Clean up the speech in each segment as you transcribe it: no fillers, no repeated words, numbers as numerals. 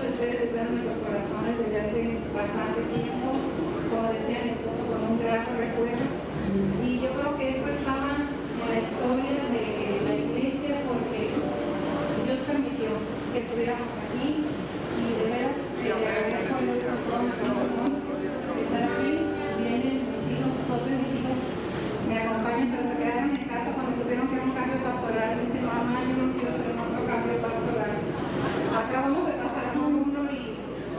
de ustedes están en nuestros corazones desde hace bastante tiempo, como decía mi esposo, con un grato recuerdo. Y yo creo que esto estaba en la historia de la iglesia porque Dios permitió que estuviéramos aquí y de veras agradezco a Dios por todo mi corazón de estar aquí. Vienen mis hijos, todos mis hijos me acompañan, pero se quedaron en casa cuando supieron que era un cambio pastoral. Me dicen, mamá, yo no quiero hacer otro cambio pastoral. Acabamos de pasar a uno y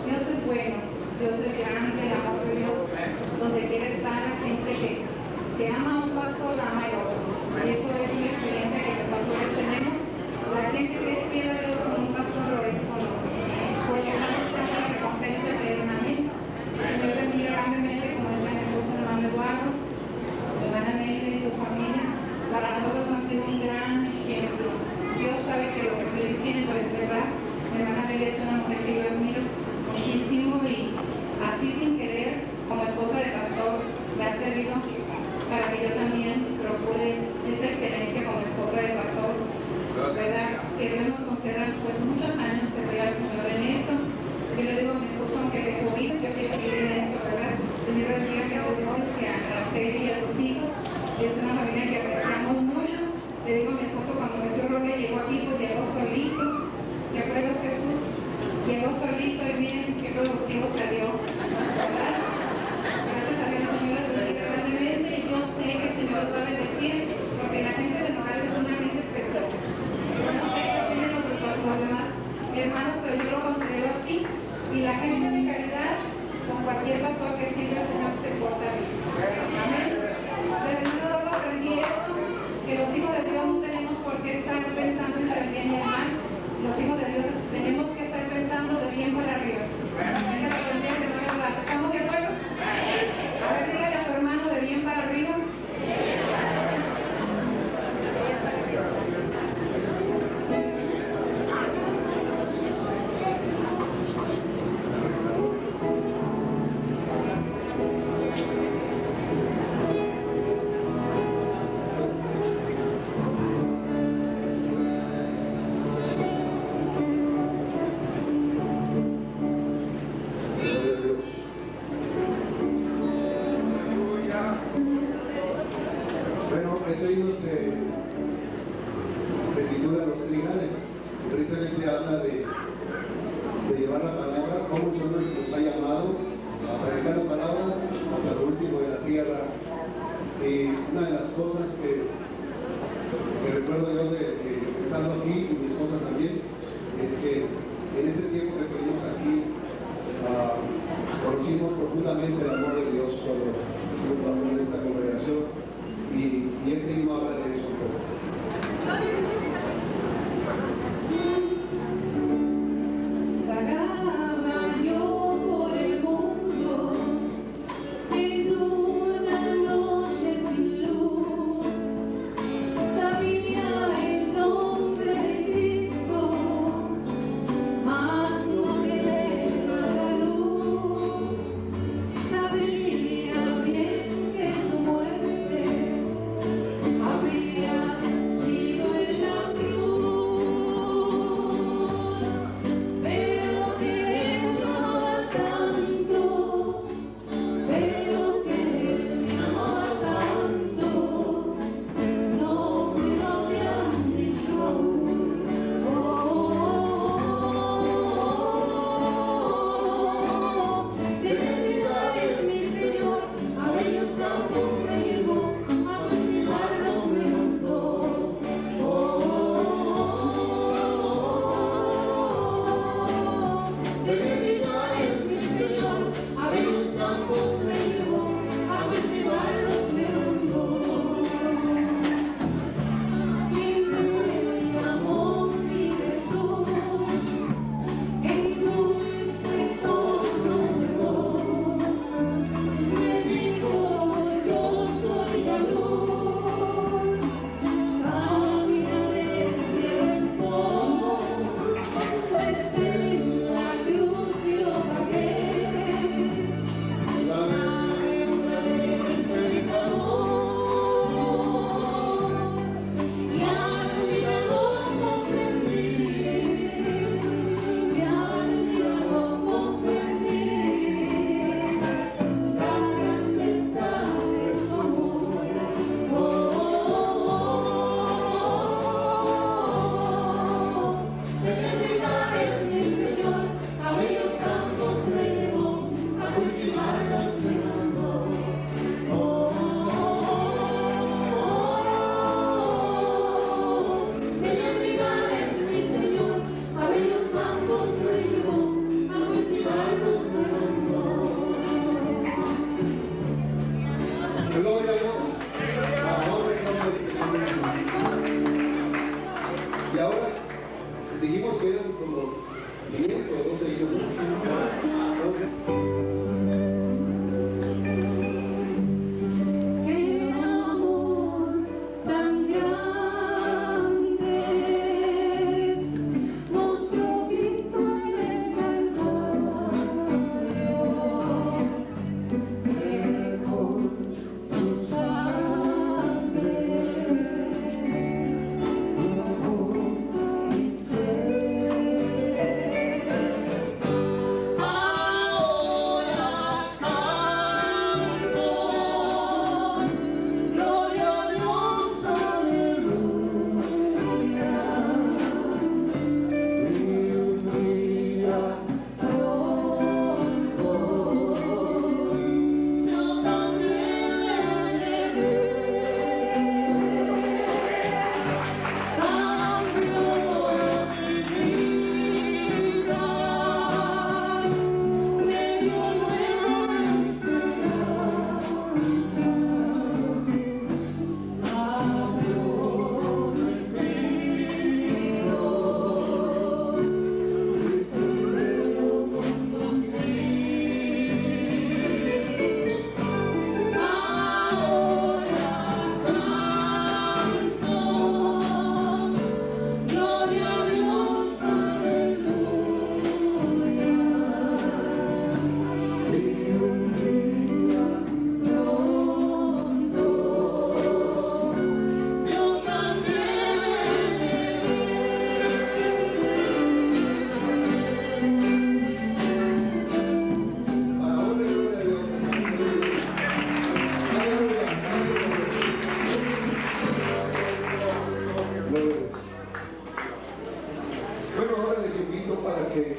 Dios es bueno, Dios es grande, el amor de Dios, donde quiere estar la gente que ama a un pastor, ama a otro. Y eso es una experiencia que los pastores tenemos. La gente que es fiel a Dios con un pastor lo es con otro. Porque estamos teniendo la recompensa eternamente. El Señor bendiga grandemente, como decía mi esposo, el hermano Eduardo, la hermana Melina y su familia. Para nosotros han sido un gran ejemplo. Dios sabe que lo que estoy diciendo es verdad. Mi hermana Melina es una mujer que yo admiro muchísimo y así sin querer, como esposa de pastor, me ha servido para que yo también procure esa excelencia como esposa de pastor, ¿verdad? Que Dios nos conceda pues muchos años de servir al Señor en esto. Yo le digo a mi esposo, aunque le COVID, yo quiero vivir en esto, ¿verdad? Señor, bendiga a sus hijos y a Araceli y a sus hijos. Es una familia que apreciamos mucho. Le digo a mi esposo, cuando Jesús Roble llegó aquí, pues llegó solito. ¿Te acuerdas, Jesús? Llegó solito y miren qué productivo salió, ¿verdad? Gracias a Dios, Señor, le bendiga grandemente. Y yo sé que el Señor lo va a bendecir, porque la gente de Nogales es una mente especial. No sé qué opinan los demás hermanos, pero yo lo considero así. Y la gente de calidad, con cualquier pastor que sirva, el Señor se porta bien. Amén. Del hermano aprendí esto, que los hijos de Dios no tenemos por qué estar pensando en el bien y el mal. Los hijos de Dios tenemos que estar pensando de bien para arriba. ¿Estamos de acuerdo? A ver, dígale a su hermano de bien para arriba. Este himno se titula Los Trigales, y precisamente habla de llevar la palabra, cómo el Señor nos ha llamado a predicar la palabra hasta lo último de la tierra. Y una de las cosas que recuerdo yo de estando aquí, y mi esposa también, es que en ese tiempo que estuvimos aquí, conocimos profundamente el amor de Dios cuando fuimos pastores de esta congregación. Y este himno habla de eso. Vagaba yo por el mundo en una noche sin luz, sabía el nombre de Cristo, mas no quería la luz, sabía dijimos que eran como 10 o 12 hijos. Bueno, ahora les invito para que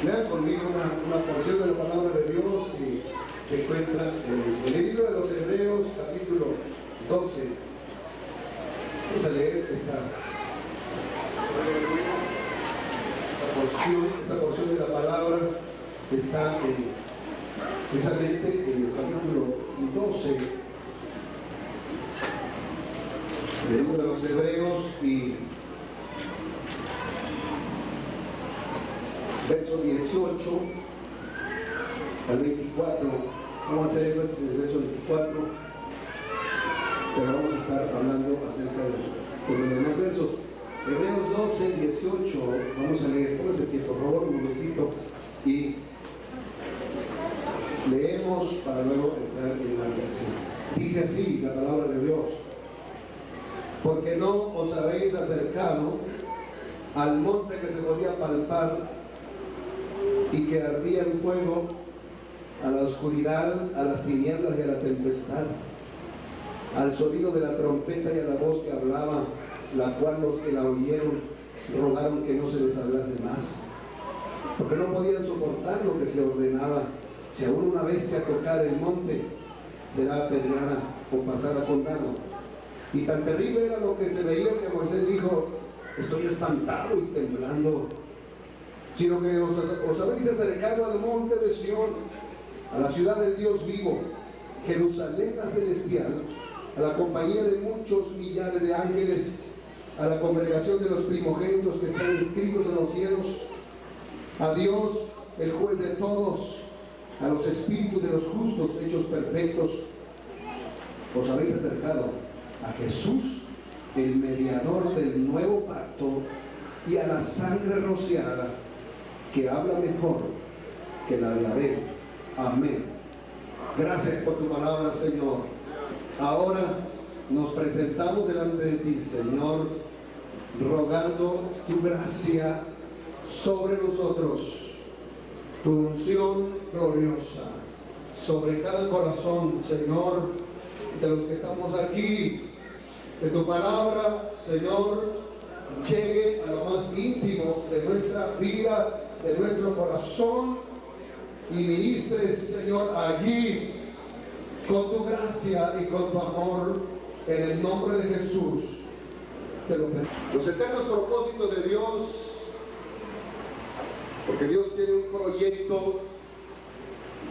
lean conmigo una porción de la palabra de Dios y se encuentra en el libro de los Hebreos, capítulo 12. Vamos a leer esta porción de la palabra que está precisamente en el capítulo 12 del libro de los Hebreos y verso 18 al 24. Vamos a hacer el verso 24, pero vamos a estar hablando acerca de los demás versos. Hebreos 12, 18, vamos a leer. Pónganse aquí, por favor, un momentito, y leemos para luego entrar en la lección. Dice así la palabra de Dios: porque no os habéis acercado al monte que se podía palpar y que ardía en fuego, a la oscuridad, a las tinieblas y a la tempestad, al sonido de la trompeta y a la voz que hablaba, la cual los que la oyeron rogaron que no se les hablase más, porque no podían soportar lo que se ordenaba. Si aún una bestia tocar el monte, será apedreada o pasada con dardo. Y tan terrible era lo que se veía que Moisés dijo: estoy espantado y temblando. Sino que os habéis acercado al monte de Sión, a la ciudad del Dios vivo, Jerusalén la celestial, a la compañía de muchos millares de ángeles, a la congregación de los primogénitos que están inscritos en los cielos, a Dios, el juez de todos, a los espíritus de los justos hechos perfectos. Os habéis acercado a Jesús, el mediador del nuevo pacto, y a la sangre rociada, que habla mejor que la de Abel. Amén. Gracias por tu palabra, Señor. Ahora nos presentamos delante de ti, Señor, rogando tu gracia sobre nosotros, tu unción gloriosa sobre cada corazón, Señor, de los que estamos aquí. Que tu palabra, Señor, llegue a lo más íntimo de nuestra vida, de nuestro corazón, y ministres, Señor, allí con tu gracia y con tu amor, en el nombre de Jesús. Te lo pido. Los eternos propósitos de Dios, porque Dios tiene un proyecto.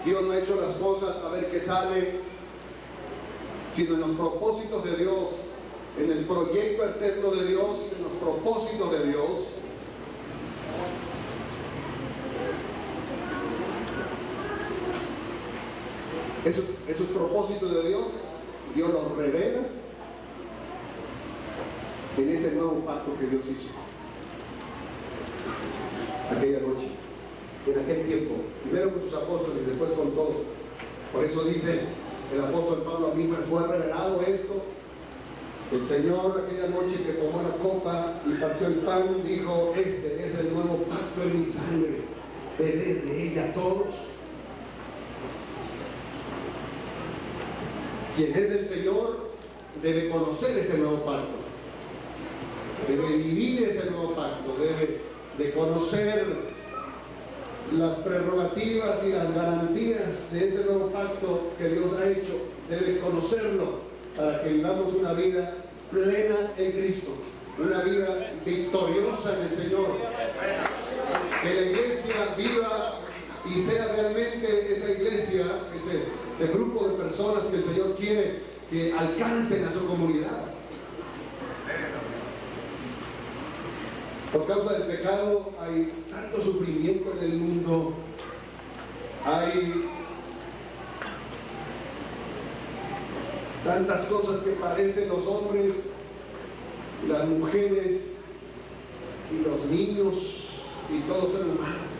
Dios no ha hecho las cosas a ver qué sale, sino en los propósitos de Dios en el proyecto eterno de Dios, en los propósitos de Dios. Esos propósitos de Dios, Dios los revela en ese nuevo pacto que Dios hizo aquella noche, en aquel tiempo, primero con sus apóstoles y después con todos. Por eso dice el apóstol Pablo: a mí me fue revelado esto. El Señor aquella noche que tomó la copa y partió el pan, dijo: este es el nuevo pacto en mi sangre, bebed de ella todos. Quien es del Señor debe conocer ese nuevo pacto, debe vivir ese nuevo pacto, debe de conocer las prerrogativas y las garantías de ese nuevo pacto que Dios ha hecho. Debe conocerlo para que vivamos una vida plena en Cristo, una vida victoriosa en el Señor. Que la iglesia viva y sea realmente esa iglesia, ese grupo de personas que el Señor quiere que alcancen a su comunidad. Por causa del pecado hay tanto sufrimiento en el mundo, hay tantas cosas que padecen los hombres, las mujeres y los niños y todo ser humano.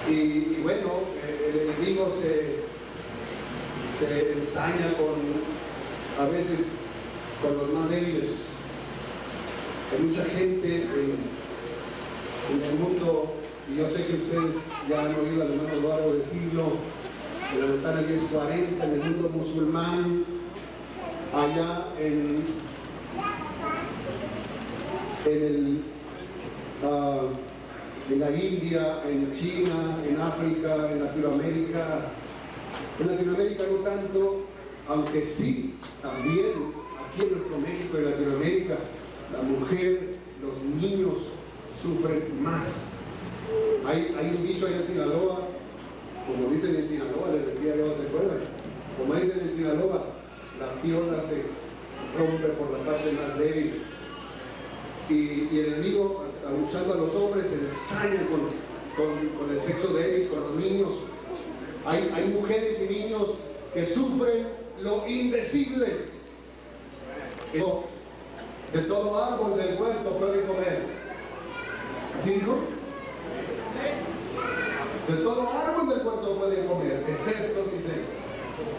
Y bueno, el enemigo se ensaña a veces con los más débiles. Hay mucha gente en el mundo, y yo sé que ustedes ya han oído al hermano Eduardo decirlo, en la ventana 1040, en el mundo musulmán, allá en la India, en China, en África, en Latinoamérica. En Latinoamérica no tanto, aunque sí, también aquí en nuestro México y Latinoamérica, la mujer, los niños sufren más. Hay un dicho allá en Sinaloa, como dicen en Sinaloa, les decía yo, ¿se acuerdan? Como dicen en Sinaloa, la piola se rompe por la parte más débil. Y el enemigo, abusando a los hombres, se ensaña con el sexo débil, con los niños. Hay mujeres y niños que sufren lo indecible. De todo árbol del huerto pueden comer. ¿Así dijo? De todo árbol del huerto pueden comer, excepto, dice,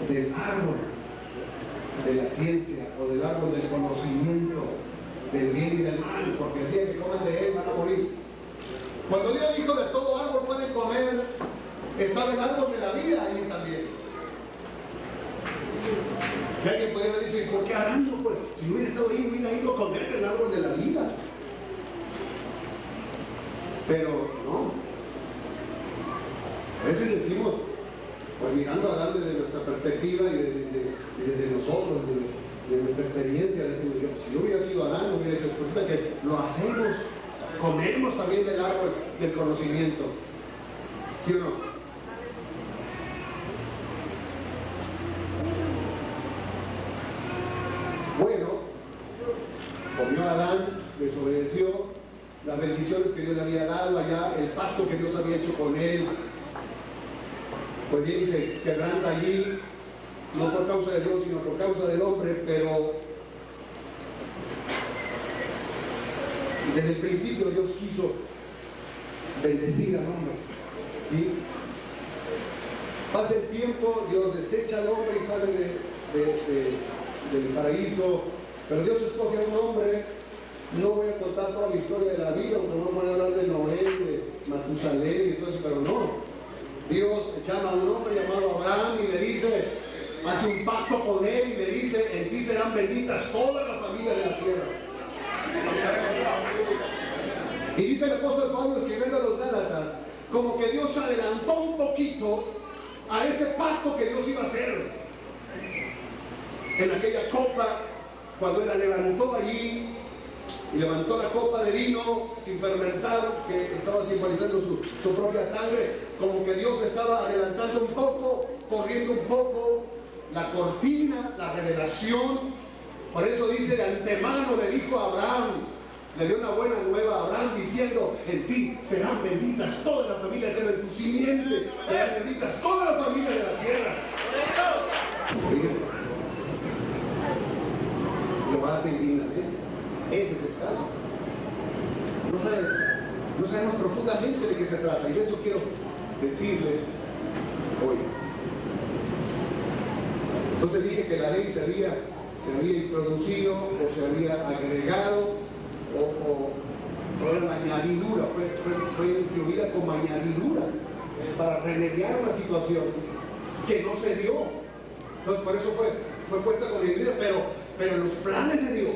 del árbol de la ciencia o del árbol del conocimiento del bien y del mal, porque el día que coman de él van a morir. Cuando Dios dijo de todo árbol pueden comer, estaba el árbol de la vida ahí también. Que alguien podría haber dicho: ¿y por qué Adán no fue? Si no hubiera estado ahí, hubiera ido a comer el árbol de la vida. Pero no. A veces decimos, pues mirando a Adán desde nuestra perspectiva y desde nosotros, de nuestra experiencia, decimos: si yo hubiera sido Adán, no hubiera hecho. Resulta que lo hacemos, comemos también del árbol del conocimiento. ¿Sí o no? Bueno, comió Adán, desobedeció las bendiciones que Dios le había dado allá, el pacto que Dios había hecho con él. Pues bien, se quebranta allí, no por causa de Dios, sino por causa del hombre, pero desde el principio Dios quiso bendecir al hombre, ¿sí? Pasa el tiempo, Dios desecha al hombre y sale del paraíso, pero Dios escoge a un hombre. No voy a contar toda la historia de la Biblia, porque no voy a hablar de Noé, de Matusalén y todo eso, pero no. Dios llama a un hombre llamado Abraham y le dice, hace un pacto con él y le dice: en ti serán benditas todas las familias de la tierra. Y dice el apóstol Pablo, escribiendo a los Gálatas, como que Dios adelantó un poquito a ese pacto que Dios iba a hacer. En aquella copa, cuando él la levantó allí, y levantó la copa de vino sin fermentar, que estaba simbolizando su propia sangre, como que Dios estaba adelantando un poco, corriendo un poco la cortina, la revelación. Por eso dice, de antemano le dijo a Abraham, le dio una buena nueva a Abraham diciendo, en ti serán benditas todas las familias de la tierra, en tu simiente serán benditas todas las familias de la tierra. Lo hace indignamente. Ese es el caso. No sabemos profundamente de qué se trata, y de eso quiero decirles hoy. Entonces dije que la ley se había introducido o se había agregado o era una añadidura, fue incluida como añadidura para remediar una situación que no se dio. Entonces por eso fue puesta como añadidura, pero en los planes de Dios,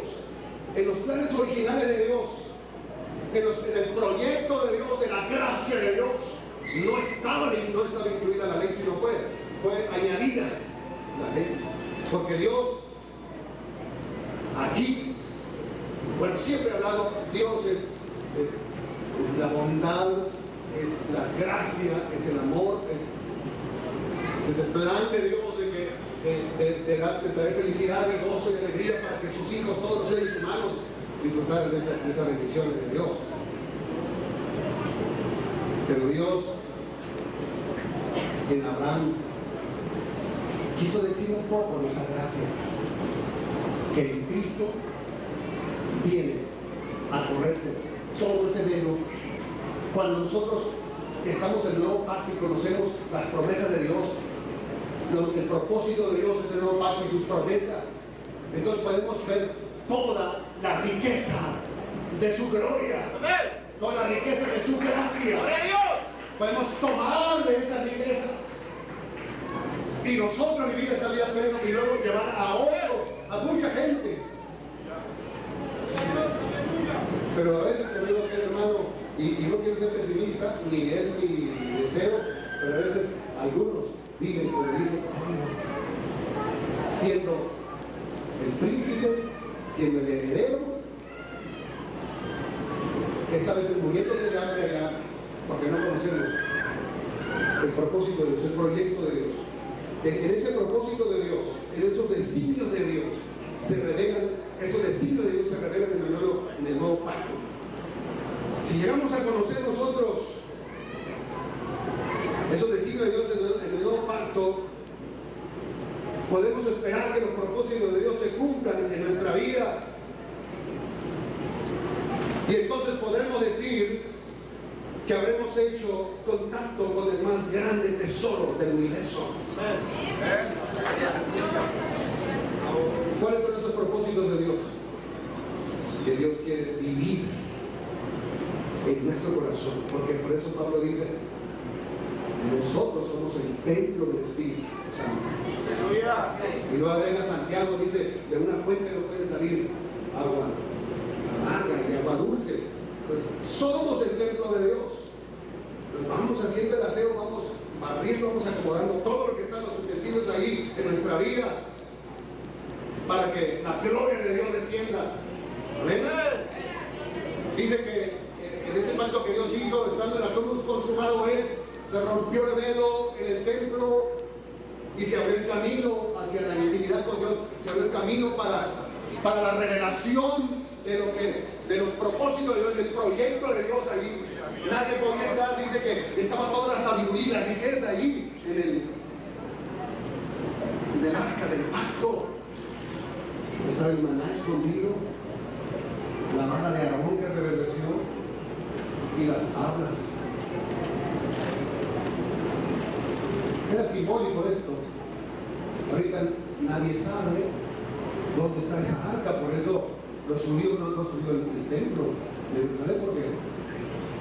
en los planes originales de Dios, en el proyecto de Dios, de la gracia de Dios, no estaba incluida la ley, sino fue añadida la ley. Porque Dios, aquí, bueno, siempre he hablado, Dios es la bondad, es la gracia, es el amor, es ese plan de Dios de traer felicidad y gozo y alegría para que sus hijos, todos los seres humanos, disfrutaran de esas bendiciones de Dios. Pero Dios en Abraham quiso decir un poco de esa gracia, que en Cristo viene a correrse todo ese velo. Cuando nosotros estamos en el nuevo pacto y conocemos las promesas de Dios, el propósito de Dios es el nuevo pacto y sus promesas, entonces podemos ver toda la riqueza de su gloria, toda la riqueza de su gracia. Podemos tomar de esas riquezas y nosotros vivir esa vida plena y luego llevar a otros, a mucha gente. Pero a veces te digo que, hermano, y no quiero ser pesimista, ni es mi deseo, pero a veces algunos viven como viven, siendo el príncipe, siendo el heredero, esta vez muriéndose de hambre allá, porque no conocemos el propósito de Dios, el proyecto de Dios. En ese propósito de Dios, en esos designios de Dios, se revelan, esos designios de Dios se revelan en el nuevo pacto. Si llegamos a conocer nosotros esos designios de Dios en el nuevo pacto, podemos esperar que los propósitos de Dios se cumplan en nuestra vida. Y entonces podremos decir que habremos hecho contacto con el más grande tesoro del universo. ¿Cuáles son esos propósitos de Dios? Que Dios quiere vivir en nuestro corazón, porque por eso Pablo dice, nosotros somos el templo del Espíritu Santo. Y luego agrega Santiago, dice, de una fuente no puede salir agua amarga y agua dulce. Pues somos el templo de Dios. Pues vamos haciendo el aseo, vamos barriendo, vamos acomodando todo lo que está en los utensilios ahí en nuestra vida para que la gloria de Dios descienda. ¿Amén? Dice que en ese pacto que Dios hizo, estando en la cruz, consumado es, se rompió el velo en el templo y se abrió el camino hacia la intimidad con Dios, se abrió el camino para la revelación de los propósitos de Dios, del proyecto de Dios ahí. Nadie podía entrar, dice que estaba toda la sabiduría y la riqueza ahí en el arca del pacto. Estaba el maná escondido, la vara de Aarón que revelación y las tablas. Era simbólico esto. Ahorita nadie sabe dónde está esa arca, por eso los judíos no han construido el templo de Jerusalén, porque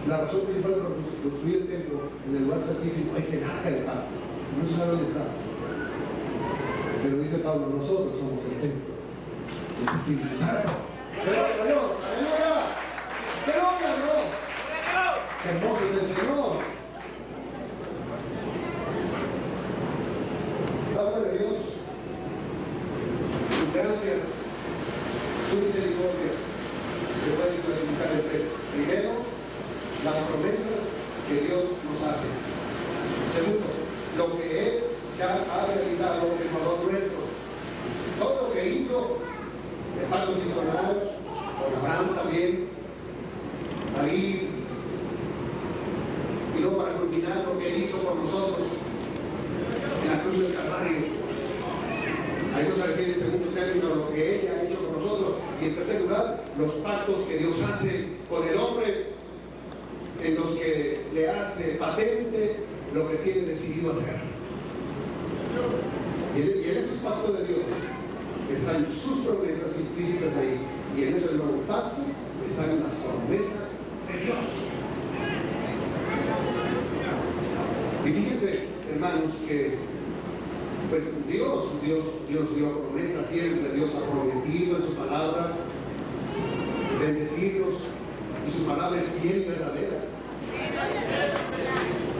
la razón principal para construir el templo en el lugar santísimo es el arca del pacto. No se sabe dónde está. Pero dice Pablo, nosotros somos el templo del Espíritu Santo. ¡Gloria a Dios! ¡Aleluya! ¡Gloria a Dios! ¡Qué hermoso es el Señor! Palabra de Dios, sus gracias, su misericordia se pueden clasificar en tres. Primero, las promesas que Dios nos hace. Segundo, lo que Él ya ha realizado en favor nuestro. Todo lo que hizo, el pacto misional, con Abraham también, David, y luego para culminar lo que él hizo con nosotros en la cruz del Calvario. A eso se refiere en segundo término lo que Él ha hecho con nosotros. Y en tercer lugar, los pactos que Dios hace con el hombre, en los que le hace patente lo que tiene decidido hacer. Y en esos pactos de Dios están sus promesas implícitas ahí. Y en eso el nuevo pacto están las promesas de Dios. Y fíjense, hermanos, que pues Dios dio promesas siempre. Dios ha prometido en su palabra bendecirnos, y su palabra es fiel y verdadera.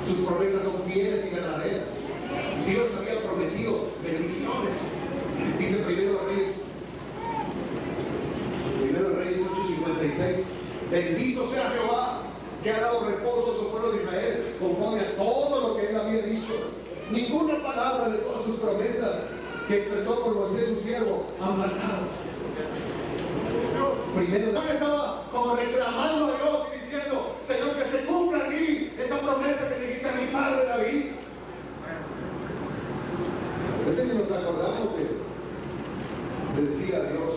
Sus promesas son fieles y verdaderas. Dios había prometido bendiciones. Dice Primero de Reyes 8:56: bendito sea Jehová, que ha dado reposo a su pueblo de Israel, conforme a todo lo que él había dicho. Ninguna palabra de todas sus promesas que expresó por Moisés su siervo han faltado. Primero, yo estaba como reclamando a Dios y diciendo: Señor, que se cumpla en mí esa promesa que dijiste a mi padre David. A veces ni nos acordamos de decir a Dios.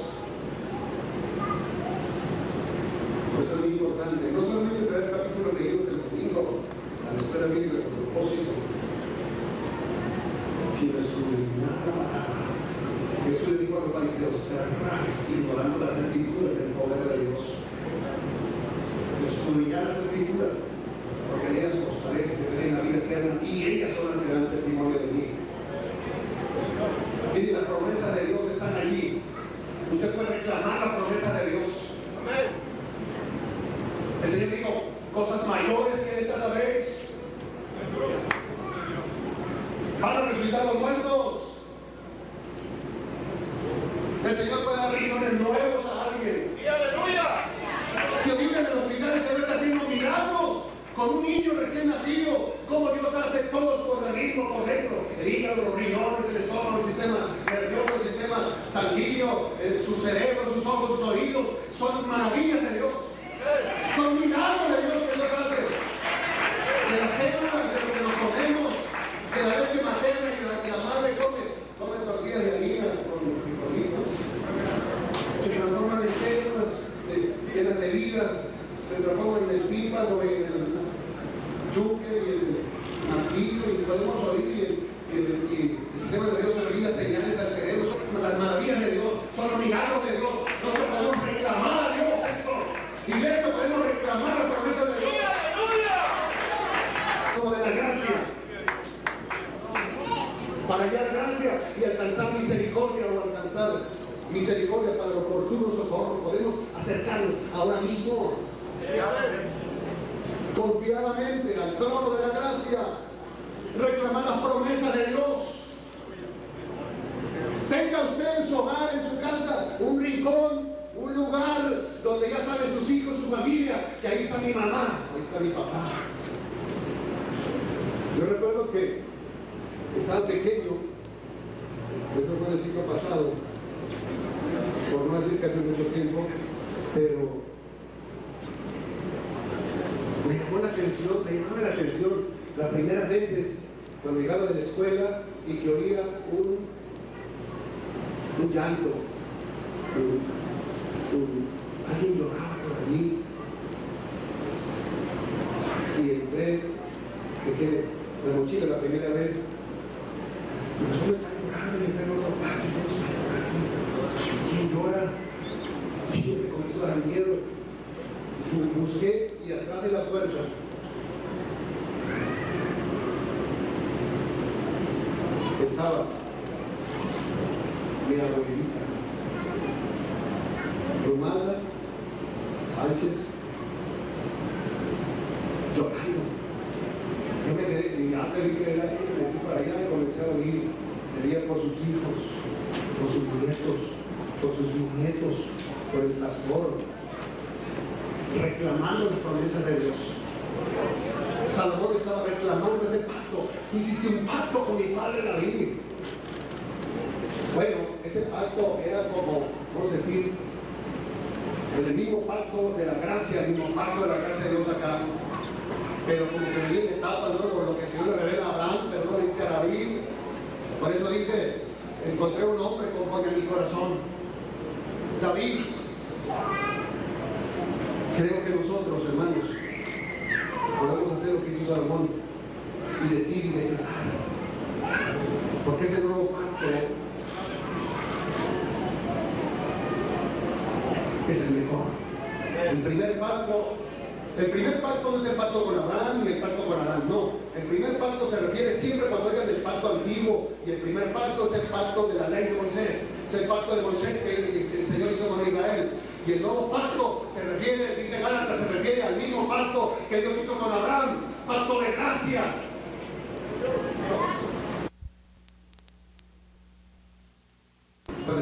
Por eso es muy importante, no solamente traer capítulos leídos el domingo a la escuela bíblica con propósito, sino escudriñar la palabra. Jesús le dijo a los fariseos: cerráis ignorando las escrituras del poder de Dios. Escudriñar las escrituras, porque en ellas os parece que tenéis la vida eterna, y ellas son las que dan testimonio de mí. Miren, las promesas de Dios están allí. Usted puede reclamar la promesa de Dios. Amén. El Señor dijo: cosas mayores que estas sabéis. Van a resucitar los muertos. El Señor puede dar riñones nuevos a alguien. ¡Sí, aleluya! Si ahorita en el hospital se está haciendo milagros con un niño recién nacido, cómo Dios hace todo su organismo correcto: el hígado, los riñones, el estómago, el sistema nervioso, el sistema sanguíneo, su cerebro, sus ojos, sus oídos. Son maravillas de Dios. Son milagros de Dios que Dios hace. De las células, de lo que nos comemos, de la leche materna y la madre come tortillas de harina con los frijolitos, se transforman en células llenas de vida, se transforman en el tímpano, en el yuque y el martillo, y podemos oír, y el sistema nervioso envía señales al cerebro. Son las maravillas de Dios, son los milagros de Dios. Nosotros podemos reclamar a Dios esto. Iglesia, podemos reclamar la promesa de Dios. Como de la gracia, para hallar gracia y alcanzar misericordia, o alcanzar misericordia para el oportuno socorro. Podemos acercarnos ahora mismo confiadamente al trono de la gracia, reclamar las promesas de Dios. Tenga usted en su hogar, en su casa, un rincón, un lugar donde ya saben sus hijos, su familia, que ahí está mi mamá, ahí está mi papá. Yo recuerdo que estaba pequeño, eso fue el siglo pasado, por no decir que hace mucho tiempo, pero me llamaba la atención las primeras veces cuando llegaba de la escuela y que oía un llanto, alguien lloraba por allí, y entré, dejé la mochila la primera vez. Los hombres están llorando y entré en otro parque, todos están llorando. ¿Quién llora? Y me comenzó a dar miedo. Busqué, y atrás de la puerta estaba mi abuelita, Romana Sánchez, llorando. Yo me quedé, y antes de que me fui para allá y comencé a oír, pedía por sus hijos, por sus nietos, por sus bisnietos, por el pastor, reclamando las promesas de Dios. Salomón estaba reclamando ese pacto. Hiciste un pacto con mi padre David. Bueno, ese pacto era como, vamos a decir, el mismo pacto de la gracia, el mismo pacto de la gracia de Dios acá. Pero como que venía en etapas, ¿no? Por lo que el Señor le revela a Abraham, pero no le dice a David. Por eso dice, encontré un hombre conforme a mi corazón. David. Creo que nosotros, hermanos, podemos hacer lo que hizo Salomón y decir y declarar. Porque ese nuevo pacto es el mejor. El primer pacto no es el pacto con Abraham ni el pacto con Adán, no. El primer pacto se refiere siempre cuando oigan del pacto antiguo, y el primer pacto es el pacto de la ley de Moisés, es el pacto de Moisés que el Señor hizo con Israel. Y el nuevo pacto se refiere, dice Gálatas, se refiere al mismo pacto que Dios hizo con Abraham, pacto de gracia,